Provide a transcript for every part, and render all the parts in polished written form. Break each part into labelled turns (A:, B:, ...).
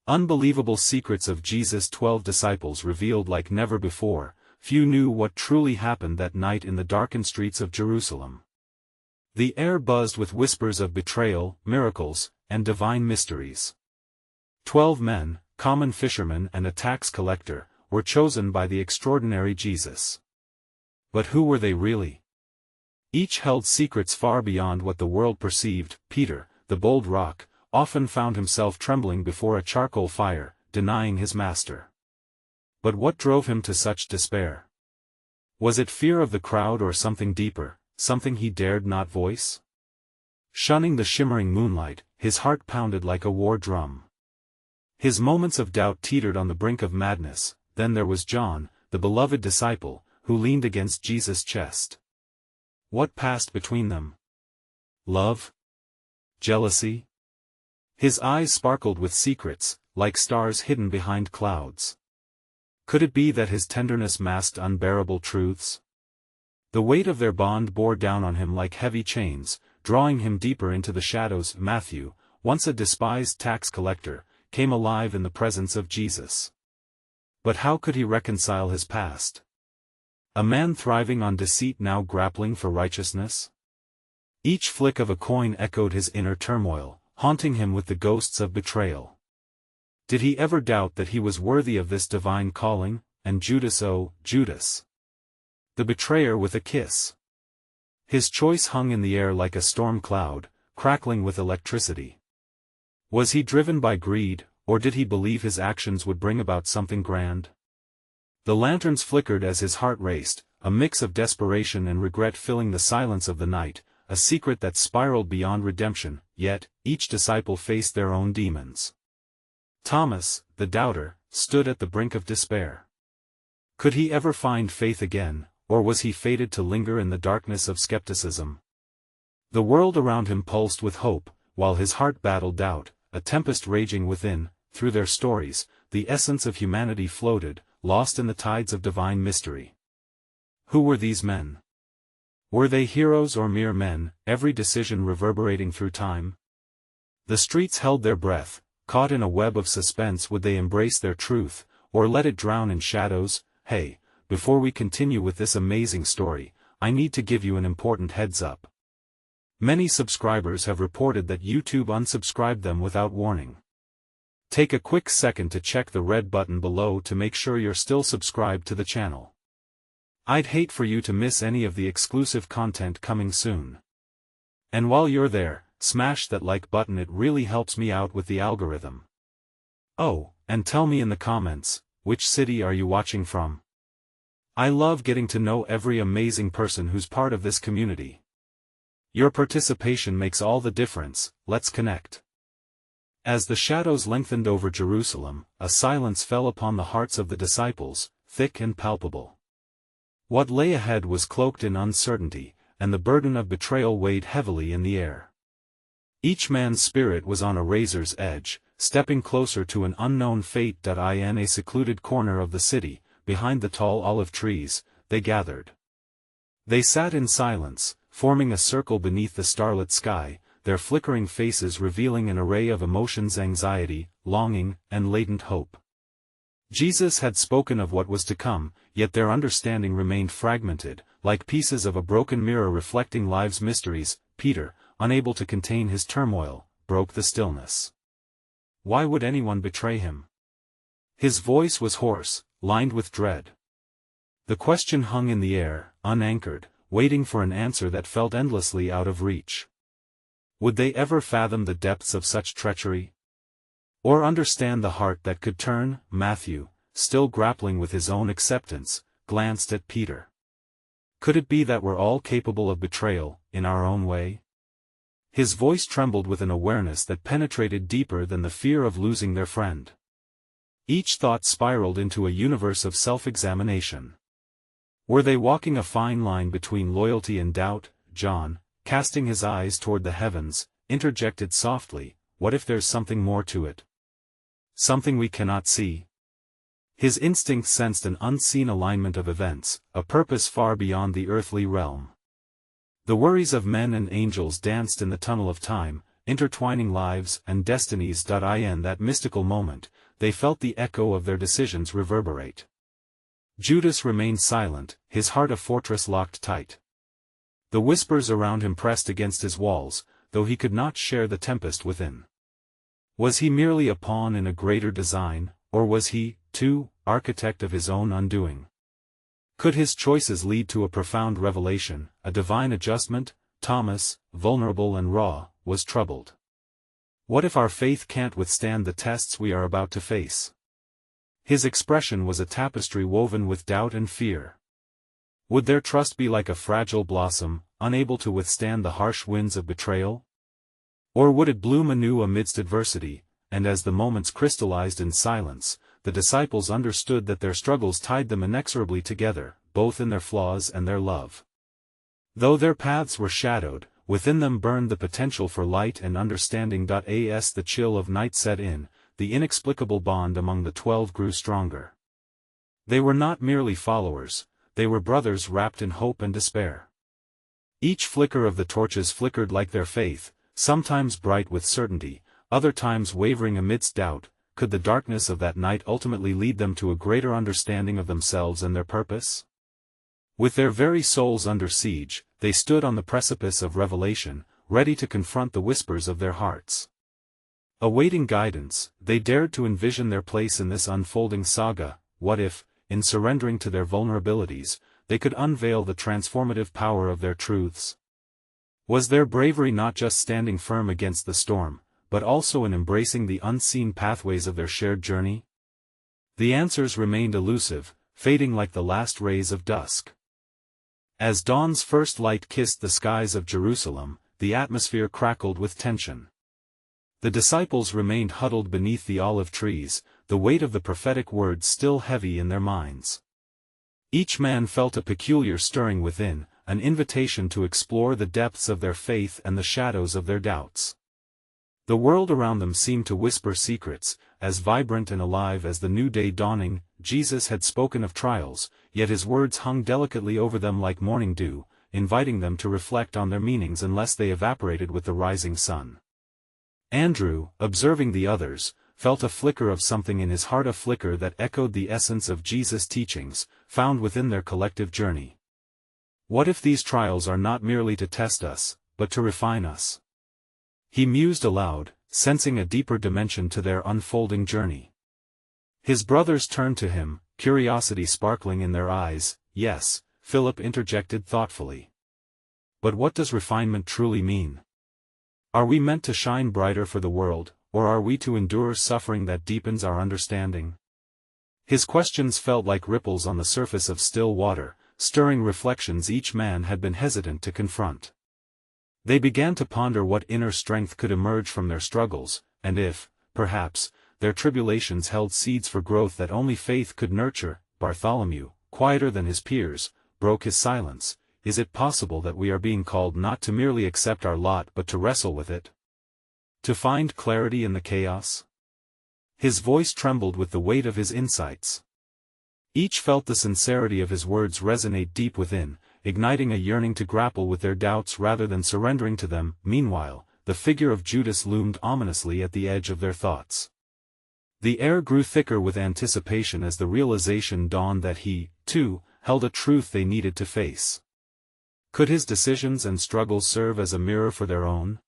A: Unbelievable secrets of Jesus' 12 disciples revealed like never before. Few knew what truly happened that night in the darkened streets of Jerusalem. The air buzzed with whispers of betrayal, miracles, and divine mysteries. 12 men, common fishermen and a tax collector, were chosen by the extraordinary Jesus. But who were they really? Each held secrets far beyond what the world perceived. Peter, the bold rock, often found himself trembling before a charcoal fire, denying his master. But what drove him to such despair? Was it fear of the crowd or something deeper, something he dared not voice? Shunning the shimmering moonlight, his heart pounded like a war drum. His moments of doubt teetered on the brink of madness. Then there was John, the beloved disciple, who leaned against Jesus' chest. What passed between them? Love? Jealousy? His eyes sparkled with secrets, like stars hidden behind clouds. Could it be that his tenderness masked unbearable truths? The weight of their bond bore down on him like heavy chains, drawing him deeper into the shadows. Matthew, once a despised tax collector, came alive in the presence of Jesus. But how could he reconcile his past? A man thriving on deceit now grappling for righteousness? Each flick of a coin echoed his inner turmoil, haunting him with the ghosts of betrayal. Did he ever doubt that he was worthy of this divine calling? And Judas, oh, Judas! The betrayer with a kiss. His choice hung in the air like a storm cloud, crackling with electricity. Was he driven by greed, or did he believe his actions would bring about something grand? The lanterns flickered as his heart raced, a mix of desperation and regret filling the silence of the night, a secret that spiraled beyond redemption. Yet, each disciple faced their own demons. Thomas, the doubter, stood at the brink of despair. Could he ever find faith again, or was he fated to linger in the darkness of skepticism? The world around him pulsed with hope, while his heart battled doubt, a tempest raging within. Through their stories, the essence of humanity floated, lost in the tides of divine mystery. Who were these men? Were they heroes or mere men, every decision reverberating through time? The streets held their breath, caught in a web of suspense. Would they embrace their truth, or let it drown in shadows? Hey, before we continue with this amazing story, I need to give you an important heads up. Many subscribers have reported that YouTube unsubscribed them without warning. Take a quick second to check the red button below to make sure you're still subscribed to the channel. I'd hate for you to miss any of the exclusive content coming soon. And while you're there, smash that like button, it really helps me out with the algorithm. Oh, and tell me in the comments, which city are you watching from? I love getting to know every amazing person who's part of this community. Your participation makes all the difference. Let's connect. As the shadows lengthened over Jerusalem, a silence fell upon the hearts of the disciples, thick and palpable. What lay ahead was cloaked in uncertainty, and the burden of betrayal weighed heavily in the air. Each man's spirit was on a razor's edge, stepping closer to an unknown fate. In a secluded corner of the city, behind the tall olive trees, they gathered. They sat in silence, forming a circle beneath the starlit sky, their flickering faces revealing an array of emotions: anxiety, longing, and latent hope. Jesus had spoken of what was to come, yet their understanding remained fragmented, like pieces of a broken mirror reflecting life's mysteries. Peter, unable to contain his turmoil, broke the stillness. Why would anyone betray him? His voice was hoarse, lined with dread. The question hung in the air, unanchored, waiting for an answer that felt endlessly out of reach. Would they ever fathom the depths of such treachery? Or understand the heart that could turn? Matthew, still grappling with his own acceptance, glanced at Peter. Could it be that we're all capable of betrayal, in our own way? His voice trembled with an awareness that penetrated deeper than the fear of losing their friend. Each thought spiraled into a universe of self-examination. Were they walking a fine line between loyalty and doubt? John, casting his eyes toward the heavens, interjected softly, "What if there's something more to it? Something we cannot see?" His instinct sensed an unseen alignment of events, a purpose far beyond the earthly realm. The worries of men and angels danced in the tunnel of time, intertwining lives and destinies. In that mystical moment, they felt the echo of their decisions reverberate. Judas remained silent, his heart a fortress locked tight. The whispers around him pressed against his walls, though he could not share the tempest within. Was he merely a pawn in a greater design, or was he, too, architect of his own undoing? Could his choices lead to a profound revelation, a divine adjustment? Thomas, vulnerable and raw, was troubled. What if our faith can't withstand the tests we are about to face? His expression was a tapestry woven with doubt and fear. Would their trust be like a fragile blossom, unable to withstand the harsh winds of betrayal? Or would it bloom anew amidst adversity? And as the moments crystallized in silence, the disciples understood that their struggles tied them inexorably together, both in their flaws and their love. Though their paths were shadowed, within them burned the potential for light and understanding. As the chill of night set in, the inexplicable bond among the 12 grew stronger. They were not merely followers, they were brothers wrapped in hope and despair. Each flicker of the torches flickered like their faith, sometimes bright with certainty, other times wavering amidst doubt. Could the darkness of that night ultimately lead them to a greater understanding of themselves and their purpose? With their very souls under siege, they stood on the precipice of revelation, ready to confront the whispers of their hearts. Awaiting guidance, they dared to envision their place in this unfolding saga. What if, in surrendering to their vulnerabilities, they could unveil the transformative power of their truths? Was their bravery not just standing firm against the storm, but also in embracing the unseen pathways of their shared journey? The answers remained elusive, fading like the last rays of dusk. As dawn's first light kissed the skies of Jerusalem, the atmosphere crackled with tension. The disciples remained huddled beneath the olive trees, the weight of the prophetic words still heavy in their minds. Each man felt a peculiar stirring within, an invitation to explore the depths of their faith and the shadows of their doubts. The world around them seemed to whisper secrets, as vibrant and alive as the new day dawning. Jesus had spoken of trials, yet his words hung delicately over them like morning dew, inviting them to reflect on their meanings unless they evaporated with the rising sun. Andrew, observing the others, felt a flicker of something in his heart, a flicker that echoed the essence of Jesus' teachings, found within their collective journey. What if these trials are not merely to test us, but to refine us? He mused aloud, sensing a deeper dimension to their unfolding journey. His brothers turned to him, curiosity sparkling in their eyes. Yes, Philip interjected thoughtfully. But what does refinement truly mean? Are we meant to shine brighter for the world, or are we to endure suffering that deepens our understanding? His questions felt like ripples on the surface of still water, stirring reflections each man had been hesitant to confront. They began to ponder what inner strength could emerge from their struggles, and if, perhaps, their tribulations held seeds for growth that only faith could nurture. Bartholomew, quieter than his peers, broke his silence. Is it possible that we are being called not to merely accept our lot but to wrestle with it? To find clarity in the chaos? His voice trembled with the weight of his insights. Each felt the sincerity of his words resonate deep within, igniting a yearning to grapple with their doubts rather than surrendering to them. Meanwhile, the figure of Judas loomed ominously at the edge of their thoughts. The air grew thicker with anticipation as the realization dawned that he, too, held a truth they needed to face. Could his decisions and struggles serve as a mirror for their own?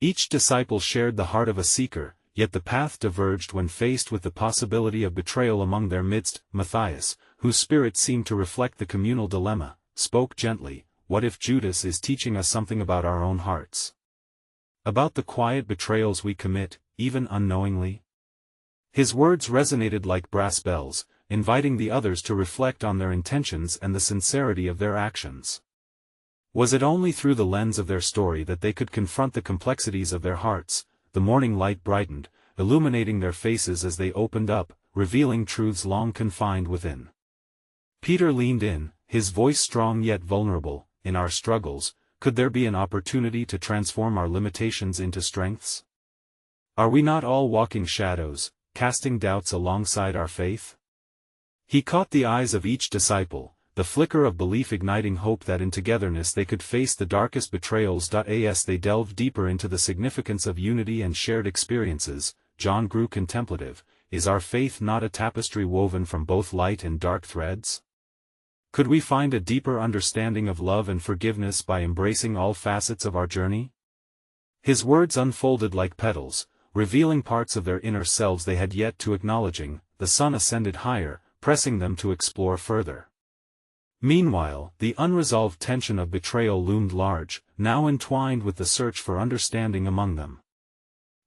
A: Each disciple shared the heart of a seeker, yet the path diverged when faced with the possibility of betrayal among their midst. Matthias, whose spirit seemed to reflect the communal dilemma, spoke gently. What if Judas is teaching us something about our own hearts? About the quiet betrayals we commit, even unknowingly? His words resonated like brass bells, inviting the others to reflect on their intentions and the sincerity of their actions. Was it only through the lens of their story that they could confront the complexities of their hearts? The morning light brightened, illuminating their faces as they opened up, revealing truths long confined within. Peter leaned in, his voice strong yet vulnerable. In our struggles, could there be an opportunity to transform our limitations into strengths? Are we not all walking shadows, casting doubts alongside our faith? He caught the eyes of each disciple, the flicker of belief igniting hope that in togetherness they could face the darkest betrayals. As they delved deeper into the significance of unity and shared experiences, John grew contemplative. Is our faith not a tapestry woven from both light and dark threads? Could we find a deeper understanding of love and forgiveness by embracing all facets of our journey? His words unfolded like petals, revealing parts of their inner selves they had yet to acknowledging. The sun ascended higher, pressing them to explore further. Meanwhile, the unresolved tension of betrayal loomed large, now entwined with the search for understanding among them.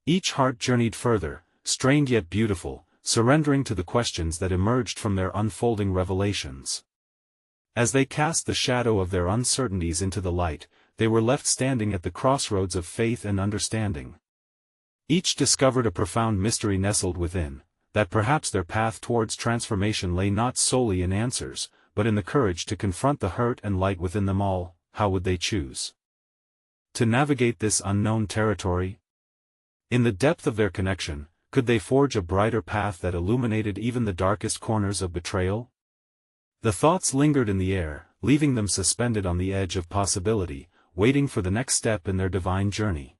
A: Each heart journeyed further, strained yet beautiful, surrendering to the questions that emerged from their unfolding revelations. As they cast the shadow of their uncertainties into the light, they were left standing at the crossroads of faith and understanding. Each discovered a profound mystery nestled within, that perhaps their path towards transformation lay not solely in answers, but in the courage to confront the hurt and light within them all. How would they choose to navigate this unknown territory? In the depth of their connection, could they forge a brighter path that illuminated even the darkest corners of betrayal? The thoughts lingered in the air, leaving them suspended on the edge of possibility, waiting for the next step in their divine journey.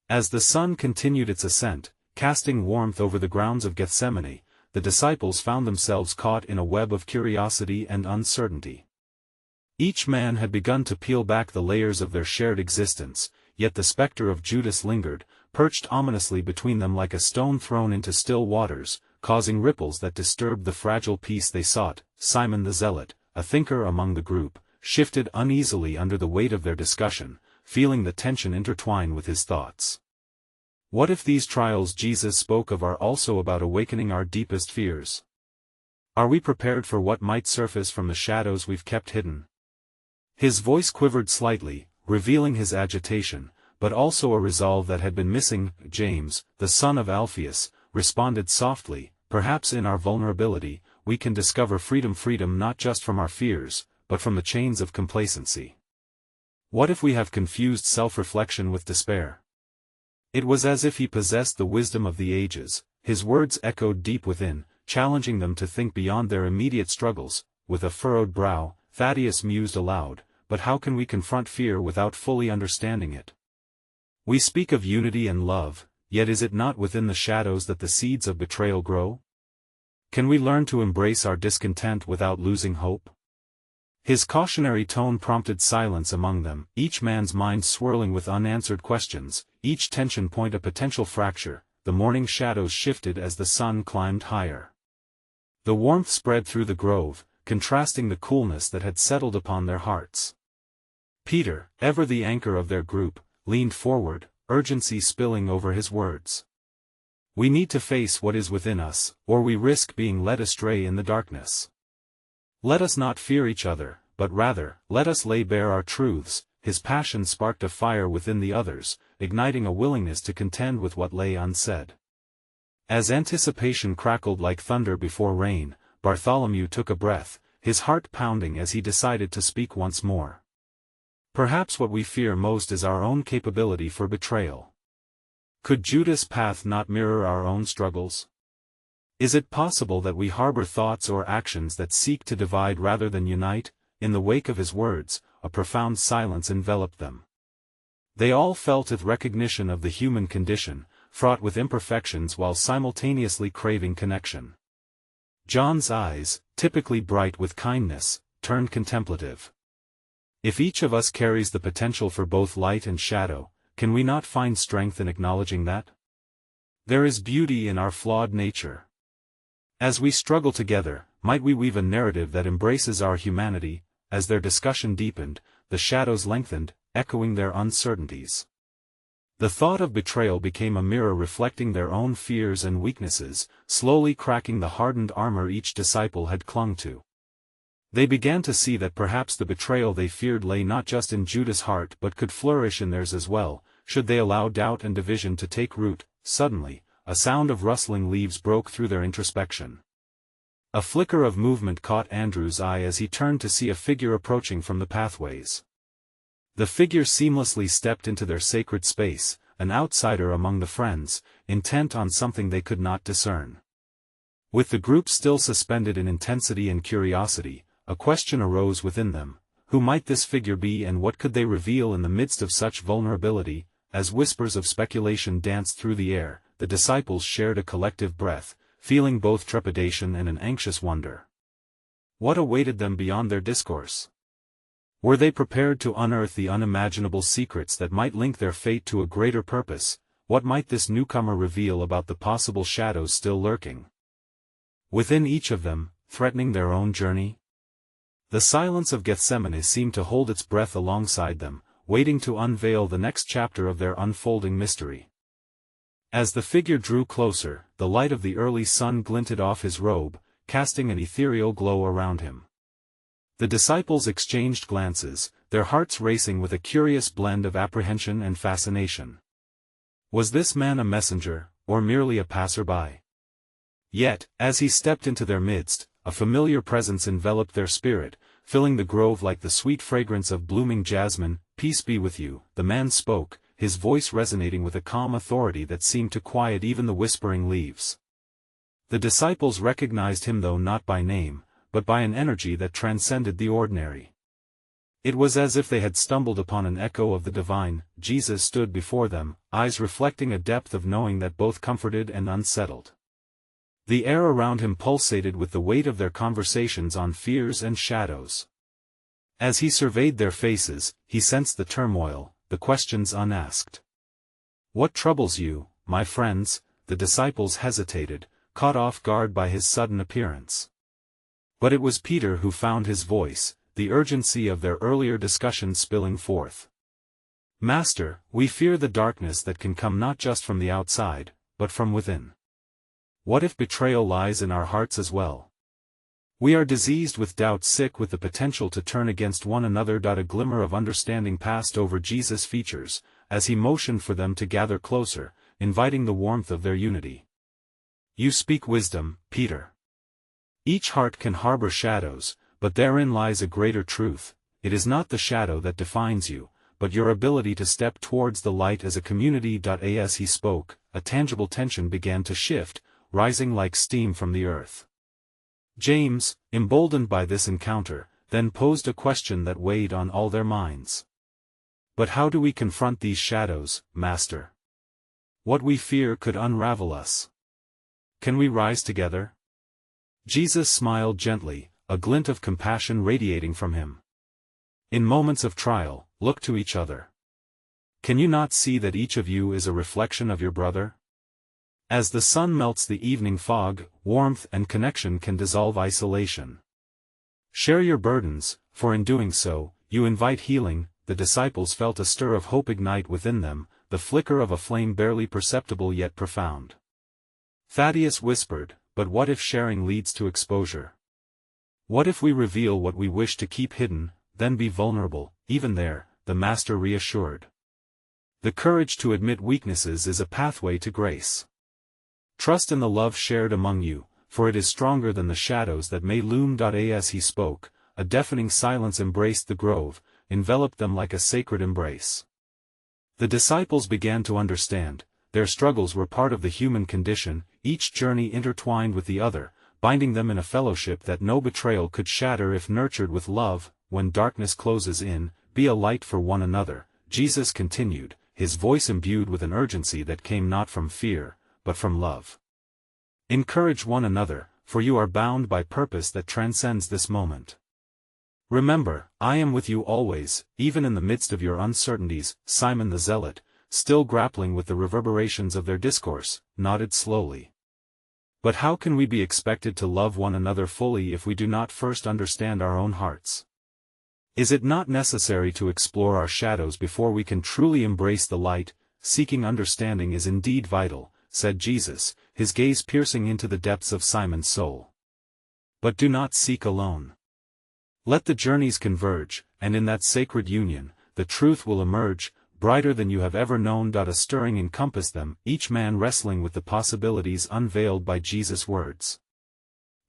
A: As the sun continued its ascent, casting warmth over the grounds of Gethsemane, the disciples found themselves caught in a web of curiosity and uncertainty. Each man had begun to peel back the layers of their shared existence, yet the specter of Judas lingered, perched ominously between them like a stone thrown into still waters, causing ripples that disturbed the fragile peace they sought. Simon the Zealot, a thinker among the group, shifted uneasily under the weight of their discussion, feeling the tension intertwine with his thoughts. What if these trials Jesus spoke of are also about awakening our deepest fears? Are we prepared for what might surface from the shadows we've kept hidden? His voice quivered slightly, revealing his agitation, but also a resolve that had been missing. James, the son of Alphaeus, responded softly, perhaps in our vulnerability, we can discover freedom not just from our fears, but from the chains of complacency. What if we have confused self-reflection with despair? It was as if he possessed the wisdom of the ages. His words echoed deep within, challenging them to think beyond their immediate struggles. With a furrowed brow, Thaddeus mused aloud, but how can we confront fear without fully understanding it? We speak of unity and love, yet is it not within the shadows that the seeds of betrayal grow? Can we learn to embrace our discontent without losing hope? His cautionary tone prompted silence among them, each man's mind swirling with unanswered questions, each tension point a potential fracture. The morning shadows shifted as the sun climbed higher. The warmth spread through the grove, contrasting the coolness that had settled upon their hearts. Peter, ever the anchor of their group, leaned forward, urgency spilling over his words. We need to face what is within us, or we risk being led astray in the darkness. Let us not fear each other, but rather, let us lay bare our truths. His passion sparked a fire within the others, igniting a willingness to contend with what lay unsaid. As anticipation crackled like thunder before rain, Bartholomew took a breath, his heart pounding as he decided to speak once more. Perhaps what we fear most is our own capability for betrayal. Could Judas' path not mirror our own struggles? Is it possible that we harbor thoughts or actions that seek to divide rather than unite? In the wake of his words, a profound silence enveloped them. They all felt with recognition of the human condition, fraught with imperfections while simultaneously craving connection. John's eyes, typically bright with kindness, turned contemplative. If each of us carries the potential for both light and shadow, can we not find strength in acknowledging that? There is beauty in our flawed nature. As we struggle together, might we weave a narrative that embraces our humanity? As their discussion deepened, the shadows lengthened, echoing their uncertainties. The thought of betrayal became a mirror reflecting their own fears and weaknesses, slowly cracking the hardened armor each disciple had clung to. They began to see that perhaps the betrayal they feared lay not just in Judas' heart but could flourish in theirs as well, should they allow doubt and division to take root. Suddenly, a sound of rustling leaves broke through their introspection. A flicker of movement caught Andrew's eye as he turned to see a figure approaching from the pathways. The figure seamlessly stepped into their sacred space, an outsider among the friends, intent on something they could not discern. With the group still suspended in intensity and curiosity, a question arose within them: who might this figure be and what could they reveal in the midst of such vulnerability? As whispers of speculation danced through the air, the disciples shared a collective breath, feeling both trepidation and an anxious wonder. What awaited them beyond their discourse? Were they prepared to unearth the unimaginable secrets that might link their fate to a greater purpose? What might this newcomer reveal about the possible shadows still lurking within each of them, threatening their own journey? The silence of Gethsemane seemed to hold its breath alongside them, waiting to unveil the next chapter of their unfolding mystery. As the figure drew closer, the light of the early sun glinted off his robe, casting an ethereal glow around him. The disciples exchanged glances, their hearts racing with a curious blend of apprehension and fascination. Was this man a messenger, or merely a passerby? Yet, as he stepped into their midst, a familiar presence enveloped their spirit, filling the grove like the sweet fragrance of blooming jasmine. "Peace be with you," the man spoke, his voice resonating with a calm authority that seemed to quiet even the whispering leaves. The disciples recognized him, though not by name, but by an energy that transcended the ordinary. It was as if they had stumbled upon an echo of the divine. Jesus stood before them, eyes reflecting a depth of knowing that both comforted and unsettled. The air around him pulsated with the weight of their conversations on fears and shadows. As he surveyed their faces, he sensed the turmoil, the questions unasked. "What troubles you, my friends?" The disciples hesitated, caught off guard by his sudden appearance. But it was Peter who found his voice, the urgency of their earlier discussion spilling forth. "Master, we fear the darkness that can come not just from the outside, but from within. What if betrayal lies in our hearts as well? We are diseased with doubt, sick with the potential to turn against one another." A glimmer of understanding passed over Jesus' features, as he motioned for them to gather closer, inviting the warmth of their unity. "You speak wisdom, Peter. Each heart can harbor shadows, but therein lies a greater truth. It is not the shadow that defines you, but your ability to step towards the light as a community." As he spoke, a tangible tension began to shift, rising like steam from the earth. James, emboldened by this encounter, then posed a question that weighed on all their minds. "But how do we confront these shadows, Master? What we fear could unravel us. Can we rise together?" Jesus smiled gently, a glint of compassion radiating from him. "In moments of trial, look to each other. Can you not see that each of you is a reflection of your brother? As the sun melts the evening fog, warmth and connection can dissolve isolation. Share your burdens, for in doing so, you invite healing." The disciples felt a stir of hope ignite within them, the flicker of a flame barely perceptible yet profound. Thaddeus whispered, "But what if sharing leads to exposure? What if we reveal what we wish to keep hidden?" "Then be vulnerable." "Even there," the Master reassured. "The courage to admit weaknesses is a pathway to grace. Trust in the love shared among you, for it is stronger than the shadows that may loom." As he spoke, a deafening silence embraced the grove, enveloped them like a sacred embrace. The disciples began to understand. Their struggles were part of the human condition, each journey intertwined with the other, binding them in a fellowship that no betrayal could shatter if nurtured with love. "When darkness closes in, be a light for one another," Jesus continued, his voice imbued with an urgency that came not from fear, but from love. "Encourage one another, for you are bound by purpose that transcends this moment. Remember, I am with you always, even in the midst of your uncertainties." Simon the Zealot, still grappling with the reverberations of their discourse, nodded slowly. "But how can we be expected to love one another fully if we do not first understand our own hearts? Is it not necessary to explore our shadows before we can truly embrace the light?" "Seeking understanding is indeed vital," said Jesus, his gaze piercing into the depths of Simon's soul. "But do not seek alone. Let the journeys converge, and in that sacred union, the truth will emerge, brighter than you have ever known." A stirring encompassed them, each man wrestling with the possibilities unveiled by Jesus' words.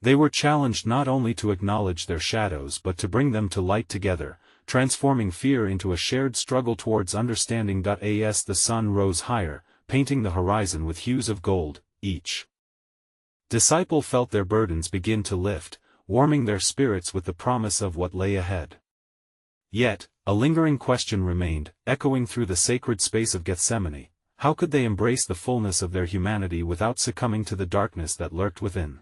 A: They were challenged not only to acknowledge their shadows but to bring them to light together, transforming fear into a shared struggle towards understanding. As the sun rose higher, painting the horizon with hues of gold, each disciple felt their burdens begin to lift, warming their spirits with the promise of what lay ahead. Yet, a lingering question remained, echoing through the sacred space of Gethsemane: how could they embrace the fullness of their humanity without succumbing to the darkness that lurked within?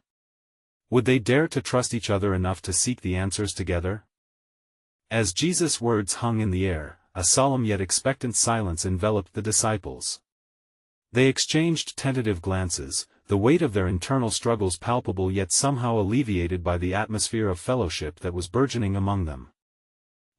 A: Would they dare to trust each other enough to seek the answers together? As Jesus' words hung in the air, a solemn yet expectant silence enveloped the disciples. They exchanged tentative glances, the weight of their internal struggles palpable yet somehow alleviated by the atmosphere of fellowship that was burgeoning among them.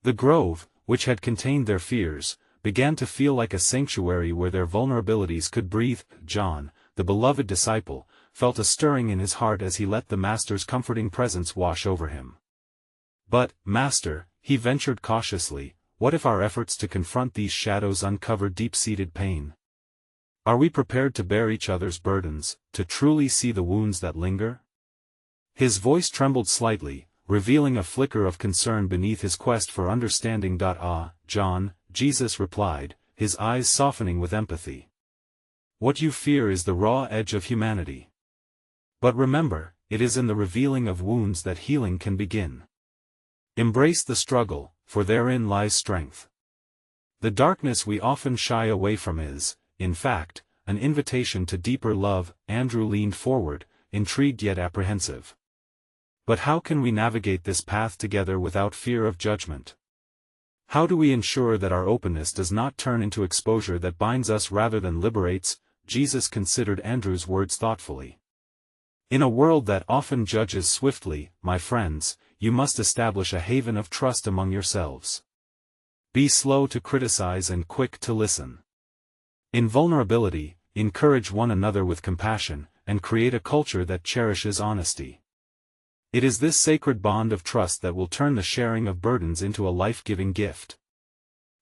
A: The grove, which had contained their fears, began to feel like a sanctuary where their vulnerabilities could breathe. John, the beloved disciple, felt a stirring in his heart as he let the Master's comforting presence wash over him. "But, Master," he ventured cautiously, "what if our efforts to confront these shadows uncover deep-seated pain? Are we prepared to bear each other's burdens, to truly see the wounds that linger?" His voice trembled slightly, revealing a flicker of concern beneath his quest for understanding. John," Jesus replied, his eyes softening with empathy. "What you fear is the raw edge of humanity. But remember, it is in the revealing of wounds that healing can begin. Embrace the struggle, for therein lies strength. The darkness we often shy away from is, in fact, an invitation to deeper love." Andrew leaned forward, intrigued yet apprehensive. "But how can we navigate this path together without fear of judgment? How do we ensure that our openness does not turn into exposure that binds us rather than liberates?" Jesus considered Andrew's words thoughtfully. "In a world that often judges swiftly, my friends, you must establish a haven of trust among yourselves. Be slow to criticize and quick to listen. In vulnerability, encourage one another with compassion, and create a culture that cherishes honesty. It is this sacred bond of trust that will turn the sharing of burdens into a life-giving gift."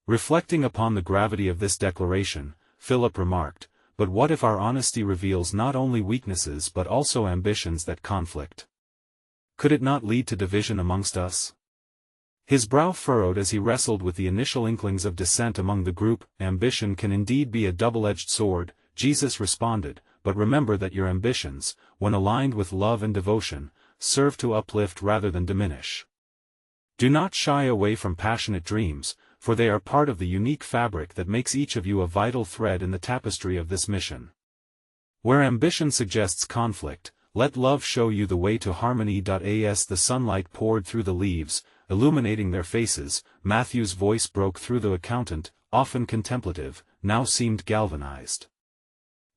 A: Reflecting upon the gravity of this declaration, Philip remarked, "But what if our honesty reveals not only weaknesses but also ambitions that conflict? Could it not lead to division amongst us?" His brow furrowed as he wrestled with the initial inklings of dissent among the group. "Ambition can indeed be a double-edged sword," Jesus responded, "but remember that your ambitions, when aligned with love and devotion, serve to uplift rather than diminish. Do not shy away from passionate dreams, for they are part of the unique fabric that makes each of you a vital thread in the tapestry of this mission. Where ambition suggests conflict, let love show you the way to harmony." As the sunlight poured through the leaves, illuminating their faces, Matthew's voice broke through. The accountant, often contemplative, now seemed galvanized.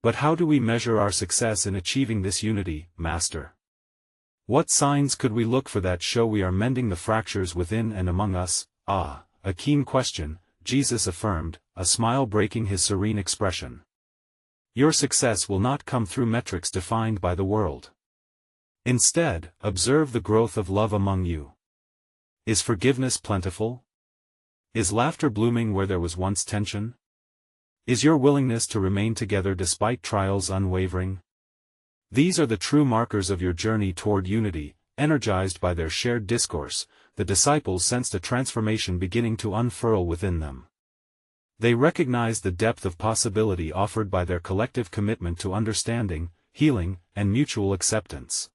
A: "But how do we measure our success in achieving this unity, Master? What signs could we look for that show we are mending the fractures within and among us?" "Ah, a keen question," Jesus affirmed, a smile breaking his serene expression. "Your success will not come through metrics defined by the world. Instead, observe the growth of love among you. Is forgiveness plentiful? Is laughter blooming where there was once tension? Is your willingness to remain together despite trials unwavering? These are the true markers of your journey toward unity." Energized by their shared discourse, the disciples sensed a transformation beginning to unfurl within them. They recognized the depth of possibility offered by their collective commitment to understanding, healing, and mutual acceptance.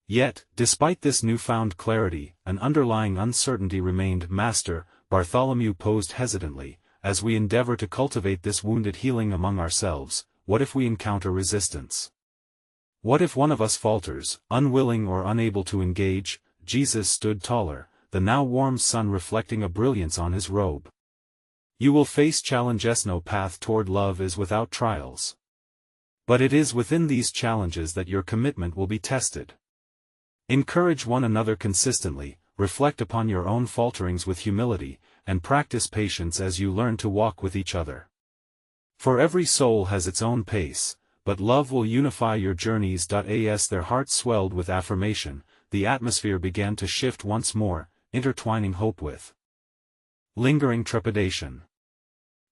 A: Yet, despite this newfound clarity, an underlying uncertainty remained. "Master," Bartholomew posed hesitantly, "as we endeavor to cultivate this wounded healing among ourselves, what if we encounter resistance? What if one of us falters, unwilling or unable to engage?" Jesus stood taller, the now warm sun reflecting a brilliance on his robe. "You will face challenges. No path toward love is without trials. But it is within these challenges that your commitment will be tested. Encourage one another consistently, reflect upon your own falterings with humility, and practice patience as you learn to walk with each other. For every soul has its own pace, but love will unify your journeys." As their hearts swelled with affirmation, the atmosphere began to shift once more, intertwining hope with lingering trepidation.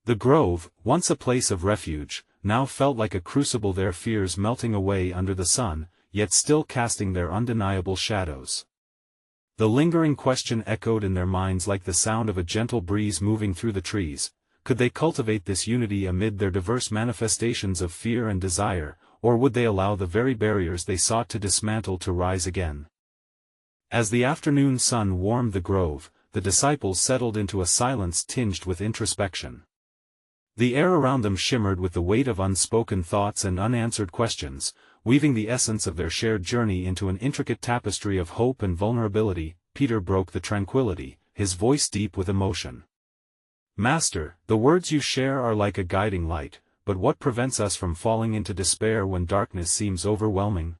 A: The grove, once a place of refuge, now felt like a crucible, their fears melting away under the sun, yet still casting their undeniable shadows. The lingering question echoed in their minds like the sound of a gentle breeze moving through the trees: could they cultivate this unity amid their diverse manifestations of fear and desire, or would they allow the very barriers they sought to dismantle to rise again? As the afternoon sun warmed the grove, the disciples settled into a silence tinged with introspection. The air around them shimmered with the weight of unspoken thoughts and unanswered questions, weaving the essence of their shared journey into an intricate tapestry of hope and vulnerability. Peter broke the tranquility, his voice deep with emotion. "Master, the words you share are like a guiding light, but what prevents us from falling into despair when darkness seems overwhelming?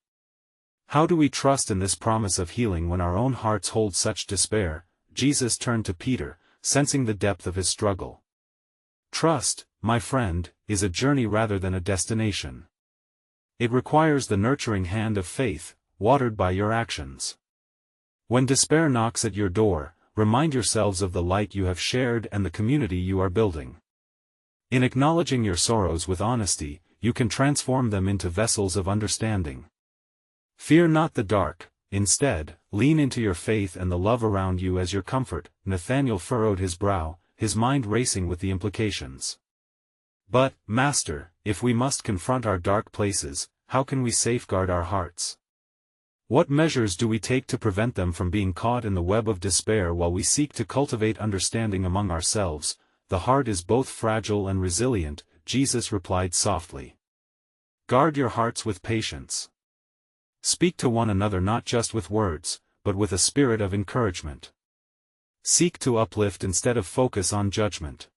A: How do we trust in this promise of healing when our own hearts hold such despair?" Jesus turned to Peter, sensing the depth of his struggle. "Trust, my friend, is a journey rather than a destination. It requires the nurturing hand of faith, watered by your actions. When despair knocks at your door, remind yourselves of the light you have shared and the community you are building. In acknowledging your sorrows with honesty, you can transform them into vessels of understanding. Fear not the dark, instead, lean into your faith and the love around you as your comfort." Nathanael furrowed his brow, his mind racing with the implications. "But, Master, if we must confront our dark places, how can we safeguard our hearts? What measures do we take to prevent them from being caught in the web of despair while we seek to cultivate understanding among ourselves?" "The heart is both fragile and resilient," Jesus replied softly. "Guard your hearts with patience. Speak to one another not just with words, but with a spirit of encouragement. Seek to uplift instead of focus on judgment.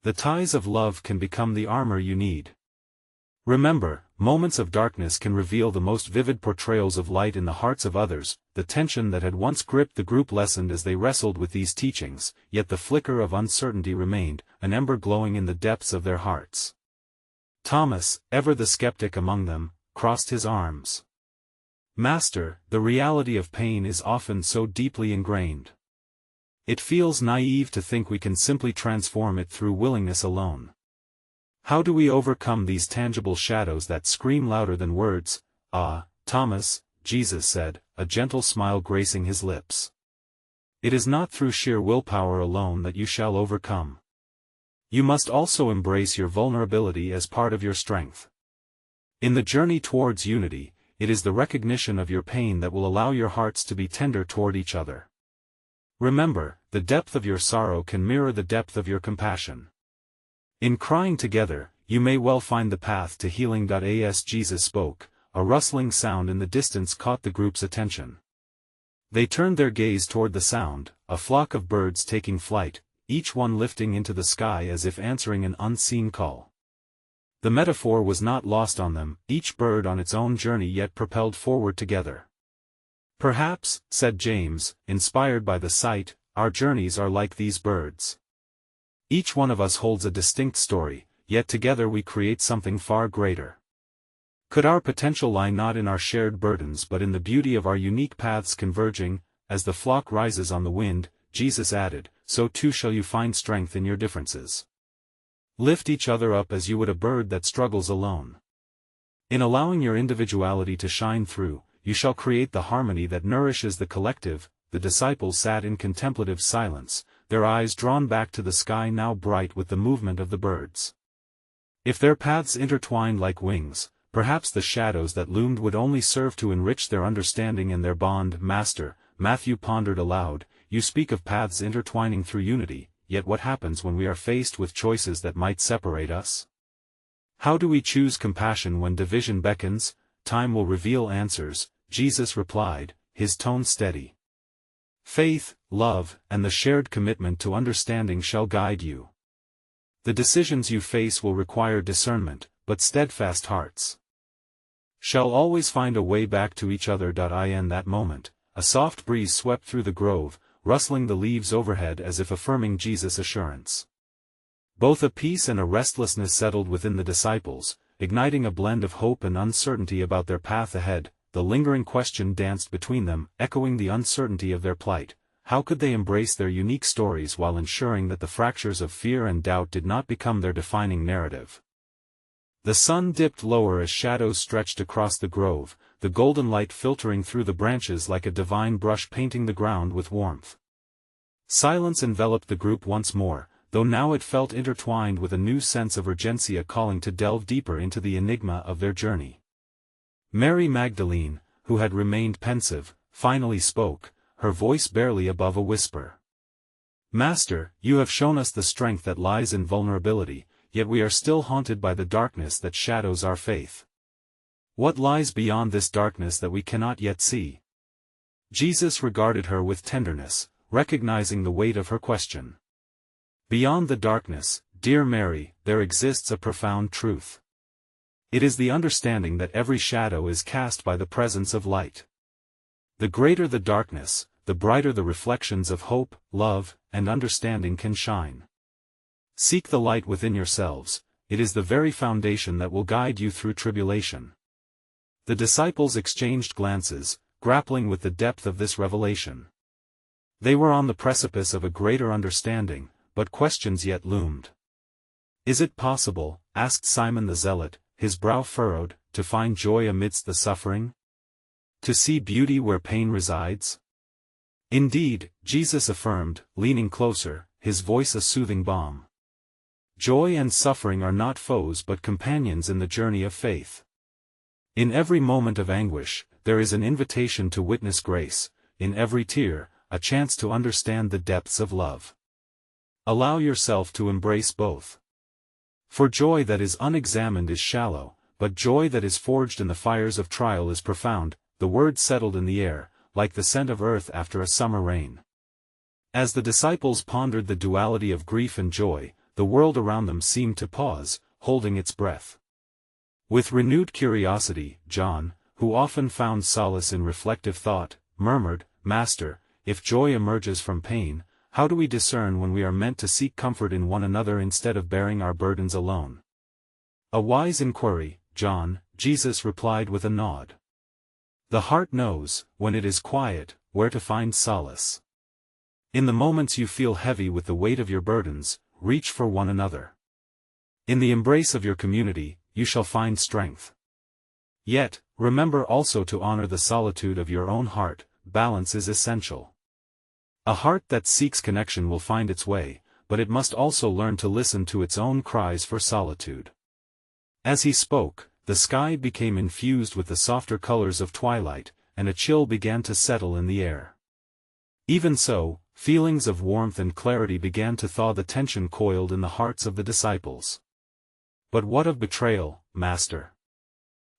A: The ties of love can become the armor you need. Remember, moments of darkness can reveal the most vivid portrayals of light in the hearts of others." The tension that had once gripped the group lessened as they wrestled with these teachings, yet the flicker of uncertainty remained, an ember glowing in the depths of their hearts. Thomas, ever the skeptic among them, crossed his arms. "Master, the reality of pain is often so deeply ingrained. It feels naive to think we can simply transform it through willingness alone. How do we overcome these tangible shadows that scream louder than words?" "Ah, Thomas," Jesus said, a gentle smile gracing his lips. "It is not through sheer willpower alone that you shall overcome. You must also embrace your vulnerability as part of your strength. In the journey towards unity, it is the recognition of your pain that will allow your hearts to be tender toward each other. Remember, the depth of your sorrow can mirror the depth of your compassion. In crying together, you may well find the path to healing." As Jesus spoke, a rustling sound in the distance caught the group's attention. They turned their gaze toward the sound, a flock of birds taking flight, each one lifting into the sky as if answering an unseen call. The metaphor was not lost on them, each bird on its own journey yet propelled forward together. "Perhaps," said James, inspired by the sight, "our journeys are like these birds. Each one of us holds a distinct story, yet together we create something far greater. Could our potential lie not in our shared burdens but in the beauty of our unique paths converging?" As the flock rises on the wind, Jesus added, "so too shall you find strength in your differences. Lift each other up as you would a bird that struggles alone. In allowing your individuality to shine through, you shall create the harmony that nourishes the collective." The disciples sat in contemplative silence, their eyes drawn back to the sky now bright with the movement of the birds. If their paths intertwined like wings, perhaps the shadows that loomed would only serve to enrich their understanding and their bond. "Master," Matthew pondered aloud, "you speak of paths intertwining through unity, yet what happens when we are faced with choices that might separate us? How do we choose compassion when division beckons?" "Time will reveal answers," Jesus replied, his tone steady. "Faith, love, and the shared commitment to understanding shall guide you. The decisions you face will require discernment, but steadfast hearts shall always find a way back to each other." In that moment, a soft breeze swept through the grove, rustling the leaves overhead as if affirming Jesus' assurance. Both a peace and a restlessness settled within the disciples, igniting a blend of hope and uncertainty about their path ahead. The lingering question danced between them, echoing the uncertainty of their plight. How could they embrace their unique stories while ensuring that the fractures of fear and doubt did not become their defining narrative? The sun dipped lower as shadows stretched across the grove, the golden light filtering through the branches like a divine brush painting the ground with warmth. Silence enveloped the group once more, though now it felt intertwined with a new sense of urgency, a calling to delve deeper into the enigma of their journey. Mary Magdalene, who had remained pensive, finally spoke, her voice barely above a whisper. "Master, you have shown us the strength that lies in vulnerability, yet we are still haunted by the darkness that shadows our faith. What lies beyond this darkness that we cannot yet see?" Jesus regarded her with tenderness, recognizing the weight of her question. "Beyond the darkness, dear Mary, there exists a profound truth. It is the understanding that every shadow is cast by the presence of light. The greater the darkness, the brighter the reflections of hope, love, and understanding can shine. Seek the light within yourselves, it is the very foundation that will guide you through tribulation." The disciples exchanged glances, grappling with the depth of this revelation. They were on the precipice of a greater understanding, but questions yet loomed. "Is it possible," asked Simon the Zealot, his brow furrowed, "to find joy amidst the suffering? To see beauty where pain resides?" "Indeed," Jesus affirmed, leaning closer, his voice a soothing balm. "Joy and suffering are not foes but companions in the journey of faith. In every moment of anguish, there is an invitation to witness grace, in every tear, a chance to understand the depths of love. Allow yourself to embrace both. For joy that is unexamined is shallow, but joy that is forged in the fires of trial is profound." The word settled in the air, like the scent of earth after a summer rain. As the disciples pondered the duality of grief and joy, the world around them seemed to pause, holding its breath. With renewed curiosity, John, who often found solace in reflective thought, murmured, "Master, if joy emerges from pain, how do we discern when we are meant to seek comfort in one another instead of bearing our burdens alone?" "A wise inquiry, John," Jesus replied with a nod. "The heart knows, when it is quiet, where to find solace. In the moments you feel heavy with the weight of your burdens, reach for one another. In the embrace of your community, you shall find strength. Yet, remember also to honor the solitude of your own heart. Balance is essential. A heart that seeks connection will find its way, but it must also learn to listen to its own cries for solitude." As he spoke, the sky became infused with the softer colors of twilight, and a chill began to settle in the air. Even so, feelings of warmth and clarity began to thaw the tension coiled in the hearts of the disciples. "But what of betrayal, Master?"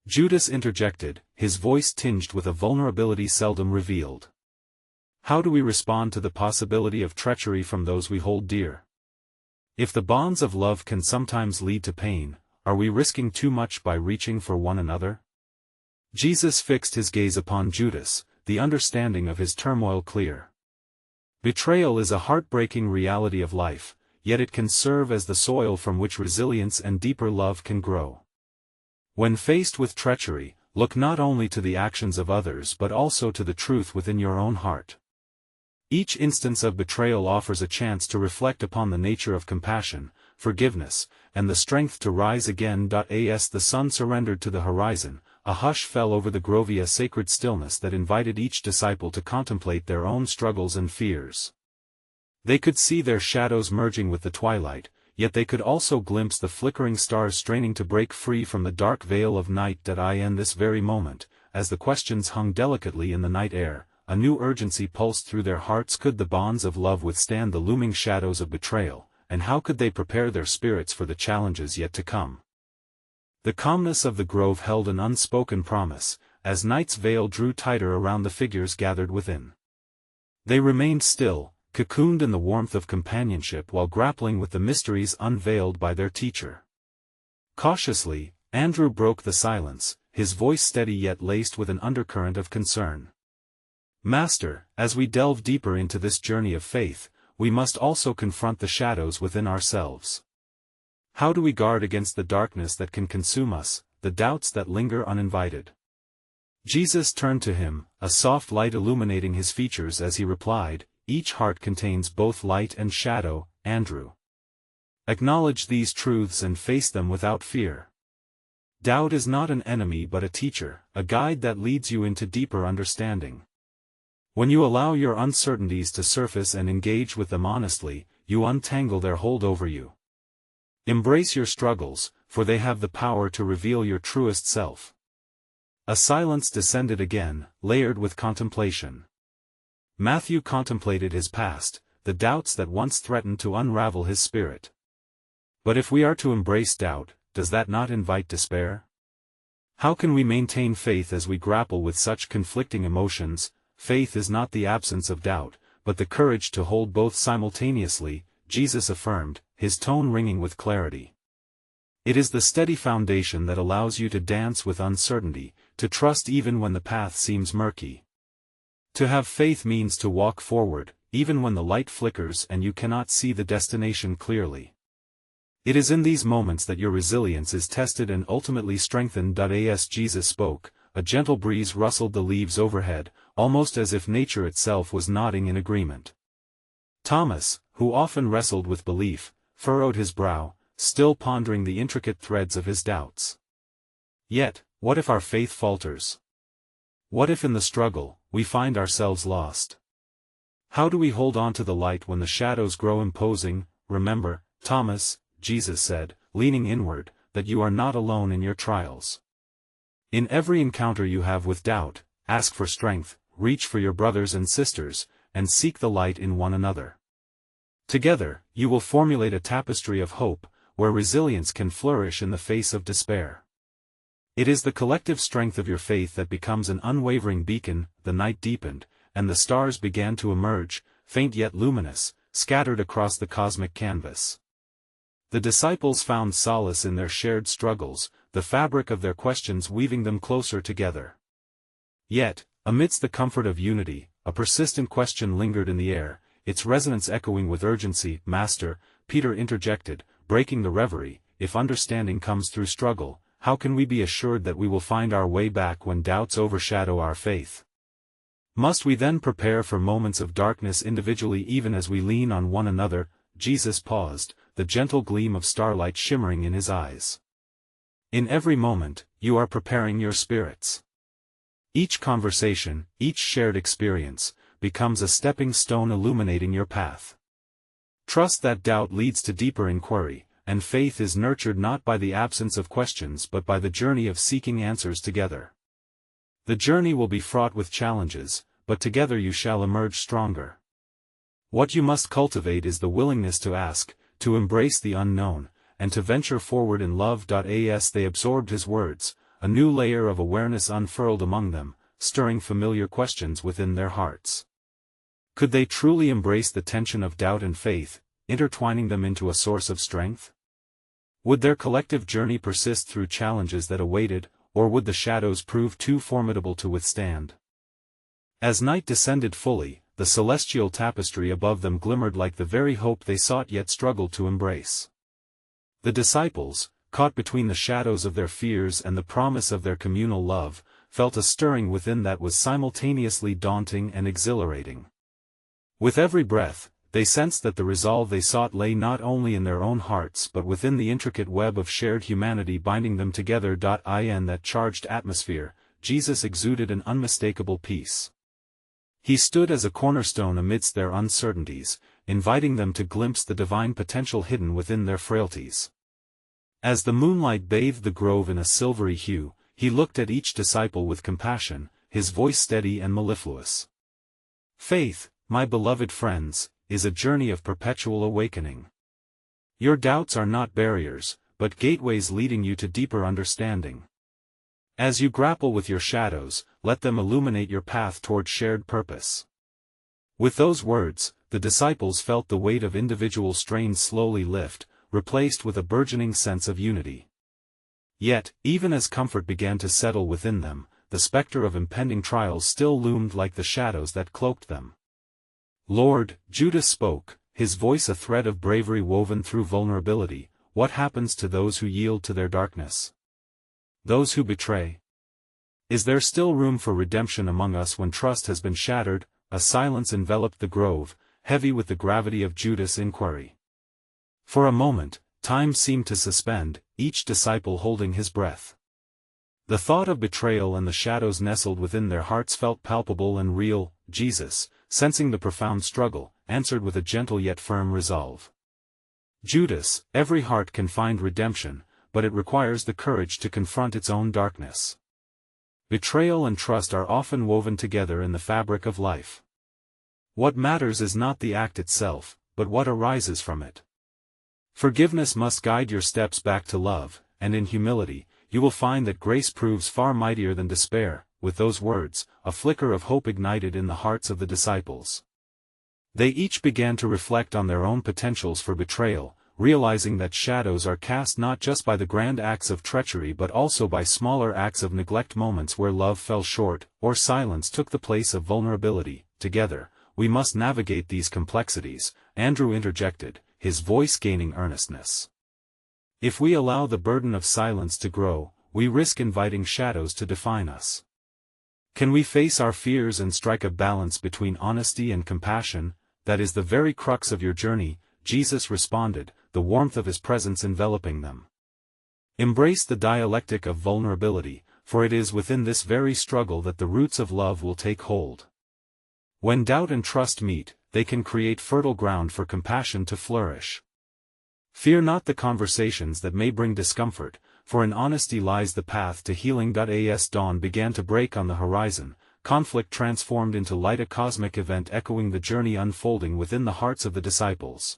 A: Judas interjected, his voice tinged with a vulnerability seldom revealed. "How do we respond to the possibility of treachery from those we hold dear? If the bonds of love can sometimes lead to pain, are we risking too much by reaching for one another?" Jesus fixed his gaze upon Judas, the understanding of his turmoil clear. Betrayal is a heartbreaking reality of life, yet it can serve as the soil from which resilience and deeper love can grow. When faced with treachery, look not only to the actions of others but also to the truth within your own heart. Each instance of betrayal offers a chance to reflect upon the nature of compassion, forgiveness, and the strength to rise again. As the sun surrendered to the horizon, a hush fell over the grove, a sacred stillness that invited each disciple to contemplate their own struggles and fears. They could see their shadows merging with the twilight, yet they could also glimpse the flickering stars straining to break free from the dark veil of night. In this very moment, as the questions hung delicately in the night air, a new urgency pulsed through their hearts. Could the bonds of love withstand the looming shadows of betrayal, and how could they prepare their spirits for the challenges yet to come? The calmness of the grove held an unspoken promise, as night's veil drew tighter around the figures gathered within. They remained still, cocooned in the warmth of companionship while grappling with the mysteries unveiled by their teacher. Cautiously, Andrew broke the silence, his voice steady yet laced with an undercurrent of concern. "Master, as we delve deeper into this journey of faith, we must also confront the shadows within ourselves. How do we guard against the darkness that can consume us, the doubts that linger uninvited?" Jesus turned to him, a soft light illuminating his features as he replied, "Each heart contains both light and shadow, Andrew. Acknowledge these truths and face them without fear. Doubt is not an enemy but a teacher, a guide that leads you into deeper understanding. When you allow your uncertainties to surface and engage with them honestly, you untangle their hold over you. Embrace your struggles, for they have the power to reveal your truest self." A silence descended again, layered with contemplation. Matthew contemplated his past, the doubts that once threatened to unravel his spirit. But if we are to embrace doubt, does that not invite despair? How can we maintain faith as we grapple with such conflicting emotions? Faith is not the absence of doubt, but the courage to hold both simultaneously, Jesus affirmed, his tone ringing with clarity. It is the steady foundation that allows you to dance with uncertainty, to trust even when the path seems murky. To have faith means to walk forward, even when the light flickers and you cannot see the destination clearly. It is in these moments that your resilience is tested and ultimately strengthened. As Jesus spoke, a gentle breeze rustled the leaves overhead, almost as if nature itself was nodding in agreement. Thomas, who often wrestled with belief, furrowed his brow, still pondering the intricate threads of his doubts. Yet, what if our faith falters? What if in the struggle, we find ourselves lost? How do we hold on to the light when the shadows grow imposing? Remember, Thomas, Jesus said, leaning inward, that you are not alone in your trials. In every encounter you have with doubt, ask for strength, reach for your brothers and sisters, and seek the light in one another. Together, you will formulate a tapestry of hope, where resilience can flourish in the face of despair. It is the collective strength of your faith that becomes an unwavering beacon. The night deepened, and the stars began to emerge, faint yet luminous, scattered across the cosmic canvas. The disciples found solace in their shared struggles, the fabric of their questions weaving them closer together. Yet, amidst the comfort of unity, a persistent question lingered in the air, its resonance echoing with urgency. "Master," Peter interjected, breaking the reverie, "if understanding comes through struggle, how can we be assured that we will find our way back when doubts overshadow our faith? Must we then prepare for moments of darkness individually even as we lean on one another?" Jesus paused, the gentle gleam of starlight shimmering in his eyes. In every moment, you are preparing your spirits. Each conversation, each shared experience, becomes a stepping stone illuminating your path. Trust that doubt leads to deeper inquiry, and faith is nurtured not by the absence of questions but by the journey of seeking answers together. The journey will be fraught with challenges, but together you shall emerge stronger. What you must cultivate is the willingness to ask, to embrace the unknown, and to venture forward in love. As they absorbed his words, a new layer of awareness unfurled among them, stirring familiar questions within their hearts. Could they truly embrace the tension of doubt and faith, intertwining them into a source of strength? Would their collective journey persist through challenges that awaited, or would the shadows prove too formidable to withstand? As night descended fully, the celestial tapestry above them glimmered like the very hope they sought yet struggled to embrace. The disciples, caught between the shadows of their fears and the promise of their communal love, felt a stirring within that was simultaneously daunting and exhilarating. With every breath, they sensed that the resolve they sought lay not only in their own hearts but within the intricate web of shared humanity binding them together. In that charged atmosphere, Jesus exuded an unmistakable peace. He stood as a cornerstone amidst their uncertainties, inviting them to glimpse the divine potential hidden within their frailties. As the moonlight bathed the grove in a silvery hue, he looked at each disciple with compassion, his voice steady and mellifluous. "Faith, my beloved friends, is a journey of perpetual awakening. Your doubts are not barriers, but gateways leading you to deeper understanding. As you grapple with your shadows, let them illuminate your path toward shared purpose." With those words, the disciples felt the weight of individual strains slowly lift, replaced with a burgeoning sense of unity. Yet, even as comfort began to settle within them, the specter of impending trials still loomed like the shadows that cloaked them. "Lord," Judas spoke, his voice a thread of bravery woven through vulnerability, "what happens to those who yield to their darkness? Those who betray? Is there still room for redemption among us when trust has been shattered?" A silence enveloped the grove, heavy with the gravity of Judas' inquiry. For a moment, time seemed to suspend, each disciple holding his breath. The thought of betrayal and the shadows nestled within their hearts felt palpable and real. Jesus, sensing the profound struggle, answered with a gentle yet firm resolve. "Judas, every heart can find redemption, but it requires the courage to confront its own darkness. Betrayal and trust are often woven together in the fabric of life. What matters is not the act itself, but what arises from it. Forgiveness must guide your steps back to love, and in humility, you will find that grace proves far mightier than despair. With those words, a flicker of hope ignited in the hearts of the disciples. They each began to reflect on their own potentials for betrayal, realizing that shadows are cast not just by the grand acts of treachery but also by smaller acts of neglect, moments where love fell short, or silence took the place of vulnerability. Together, we must navigate these complexities, Andrew interjected, his voice gaining earnestness. If we allow the burden of silence to grow, we risk inviting shadows to define us. Can we face our fears and strike a balance between honesty and compassion? That is the very crux of your journey, Jesus responded, the warmth of his presence enveloping them. Embrace the dialectic of vulnerability, for it is within this very struggle that the roots of love will take hold. When doubt and trust meet, they can create fertile ground for compassion to flourish. Fear not the conversations that may bring discomfort, for in honesty lies the path to healing. As dawn began to break on the horizon, conflict transformed into light, a cosmic event echoing the journey unfolding within the hearts of the disciples.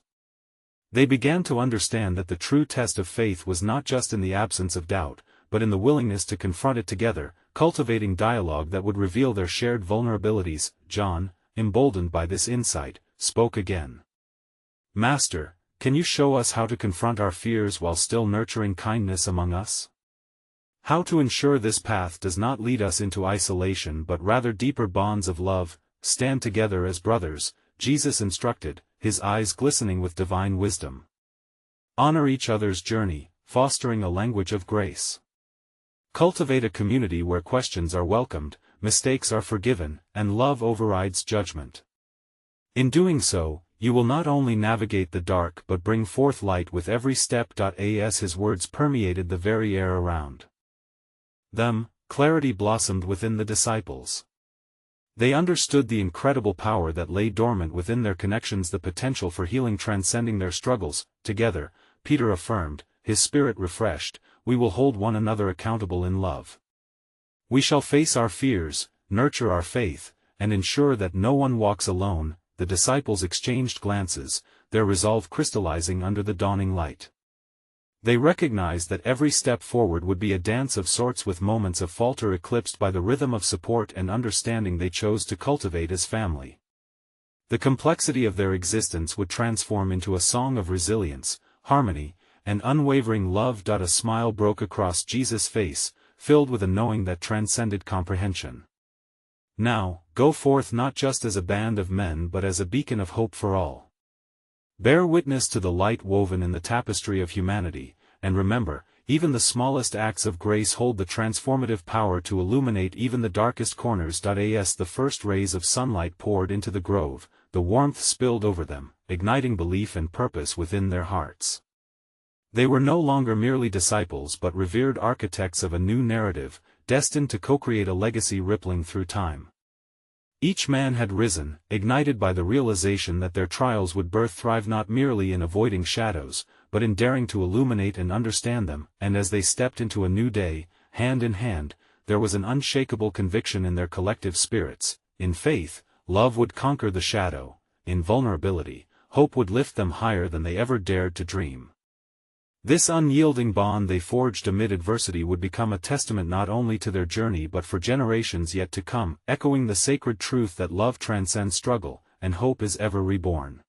A: They began to understand that the true test of faith was not just in the absence of doubt, but in the willingness to confront it together, cultivating dialogue that would reveal their shared vulnerabilities. John, emboldened by this insight, spoke again. Master, can you show us how to confront our fears while still nurturing kindness among us? How to ensure this path does not lead us into isolation but rather deeper bonds of love? Stand together as brothers, Jesus instructed, his eyes glistening with divine wisdom. Honor each other's journey, fostering a language of grace. Cultivate a community where questions are welcomed, mistakes are forgiven, and love overrides judgment. In doing so, you will not only navigate the dark but bring forth light with every step. As his words permeated the very air around them, clarity blossomed within the disciples. They understood the incredible power that lay dormant within their connections, the potential for healing transcending their struggles. Together, Peter affirmed, his spirit refreshed, we will hold one another accountable in love. We shall face our fears, nurture our faith, and ensure that no one walks alone. The disciples exchanged glances, their resolve crystallizing under the dawning light. They recognized that every step forward would be a dance of sorts, with moments of falter eclipsed by the rhythm of support and understanding they chose to cultivate as family. The complexity of their existence would transform into a song of resilience, harmony, and unwavering love. A smile broke across Jesus' face, filled with a knowing that transcended comprehension. Now, go forth not just as a band of men but as a beacon of hope for all. Bear witness to the light woven in the tapestry of humanity, and remember, even the smallest acts of grace hold the transformative power to illuminate even the darkest corners. As the first rays of sunlight poured into the grove, the warmth spilled over them, igniting belief and purpose within their hearts. They were no longer merely disciples but revered architects of a new narrative, destined to co-create a legacy rippling through time. Each man had risen, ignited by the realization that their trials would thrive not merely in avoiding shadows, but in daring to illuminate and understand them. And as they stepped into a new day, hand in hand, there was an unshakable conviction in their collective spirits. In faith, love would conquer the shadow; in vulnerability, hope would lift them higher than they ever dared to dream. This unyielding bond they forged amid adversity would become a testament not only to their journey but for generations yet to come, echoing the sacred truth that love transcends struggle, and hope is ever reborn.